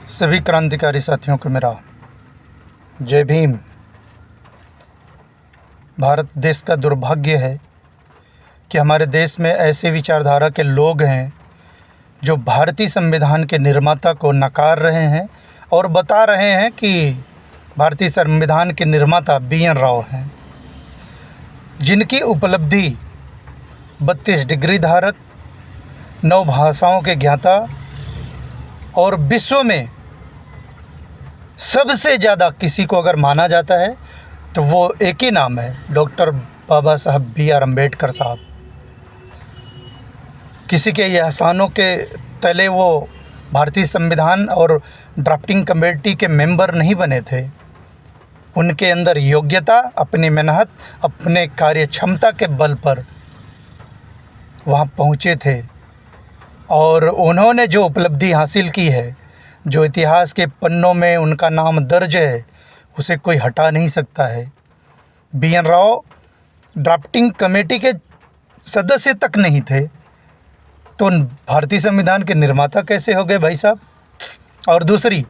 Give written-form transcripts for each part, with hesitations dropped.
सभी क्रांतिकारी साथियों को मेरा जय भीम। भारत देश का दुर्भाग्य है कि हमारे देश में ऐसे विचारधारा के लोग हैं जो भारतीय संविधान के निर्माता को नकार रहे हैं और बता रहे हैं कि भारतीय संविधान के निर्माता BN राव हैं, जिनकी उपलब्धि 32 डिग्री धारक, 9 भाषाओं के ज्ञाता और विश्व में सबसे ज़्यादा किसी को अगर माना जाता है तो वो एक ही नाम है, डॉक्टर बाबा साहब BR अम्बेडकर साहब। किसी के एहसानों के तले वो भारतीय संविधान और ड्राफ्टिंग कमेटी के मेंबर नहीं बने थे। उनके अंदर योग्यता, अपनी मेहनत, अपने कार्य क्षमता के बल पर वहाँ पहुँचे थे और उन्होंने जो उपलब्धि हासिल की है, जो इतिहास के पन्नों में उनका नाम दर्ज है, उसे कोई हटा नहीं सकता है। BN राव ड्राफ्टिंग कमेटी के सदस्य तक नहीं थे तो भारतीय संविधान के निर्माता कैसे हो गए भाई साहब। और दूसरी,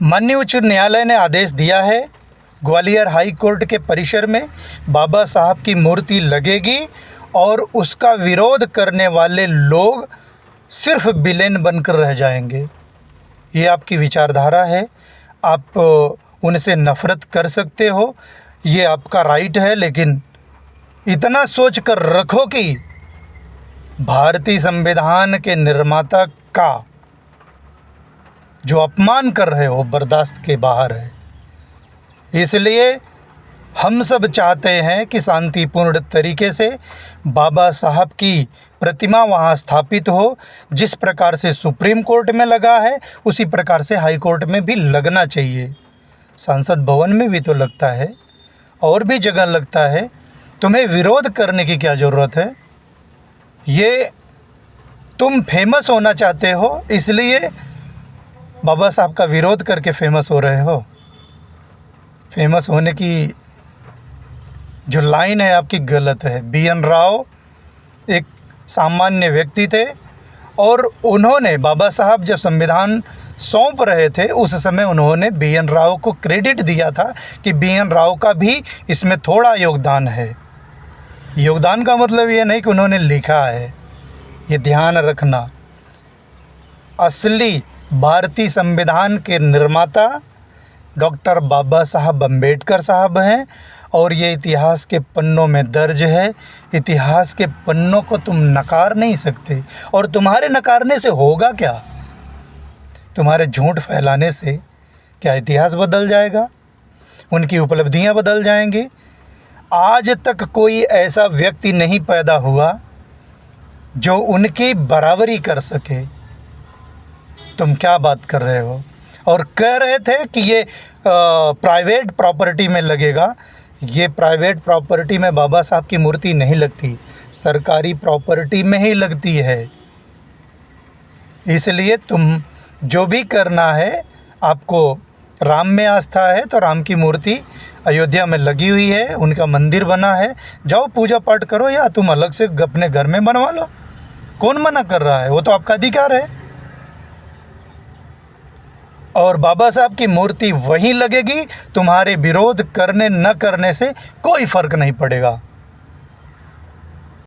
माननीय उच्च न्यायालय ने आदेश दिया है ग्वालियर हाई कोर्ट के परिसर में बाबा साहब की मूर्ति लगेगी और उसका विरोध करने वाले लोग सिर्फ विलेन बनकर रह जाएंगे। ये आपकी विचारधारा है, आप उनसे नफ़रत कर सकते हो, ये आपका राइट है, लेकिन इतना सोच कर रखो कि भारतीय संविधान के निर्माता का जो अपमान कर रहे हो बर्दाश्त के बाहर है। इसलिए हम सब चाहते हैं कि शांतिपूर्ण तरीके से बाबा साहब की प्रतिमा वहाँ स्थापित हो। जिस प्रकार से सुप्रीम कोर्ट में लगा है उसी प्रकार से हाई कोर्ट में भी लगना चाहिए। संसद भवन में भी तो लगता है और भी जगह लगता है। तुम्हें विरोध करने की क्या ज़रूरत है? ये तुम फेमस होना चाहते हो, इसलिए बाबा साहब का विरोध करके फेमस हो रहे हो। फेमस होने की जो लाइन है आपकी गलत है। BN राव एक सामान्य व्यक्ति थे और उन्होंने, बाबा साहब जब संविधान सौंप रहे थे उस समय उन्होंने BN राव को क्रेडिट दिया था कि BN राव का भी इसमें थोड़ा योगदान है। योगदान का मतलब ये नहीं कि उन्होंने लिखा है, ये ध्यान रखना। असली भारतीय संविधान के निर्माता डॉक्टर बाबा साहब अम्बेडकर साहब हैं और ये इतिहास के पन्नों में दर्ज है। इतिहास के पन्नों को तुम नकार नहीं सकते और तुम्हारे नकारने से होगा क्या? तुम्हारे झूठ फैलाने से क्या इतिहास बदल जाएगा? उनकी उपलब्धियां बदल जाएंगी? आज तक कोई ऐसा व्यक्ति नहीं पैदा हुआ जो उनकी बराबरी कर सके। तुम क्या बात कर रहे हो? और कह रहे थे कि ये प्राइवेट प्रॉपर्टी में लगेगा। ये प्राइवेट प्रॉपर्टी में बाबा साहब की मूर्ति नहीं लगती, सरकारी प्रॉपर्टी में ही लगती है। इसलिए तुम जो भी करना है, आपको राम में आस्था है तो राम की मूर्ति अयोध्या में लगी हुई है, उनका मंदिर बना है, जाओ पूजा पाठ करो, या तुम अलग से अपने घर में बनवा लो। कौन मना कर रहा है? वो तो आपका अधिकार है। और बाबा साहब की मूर्ति वहीं लगेगी। तुम्हारे विरोध करने न करने से कोई फ़र्क नहीं पड़ेगा।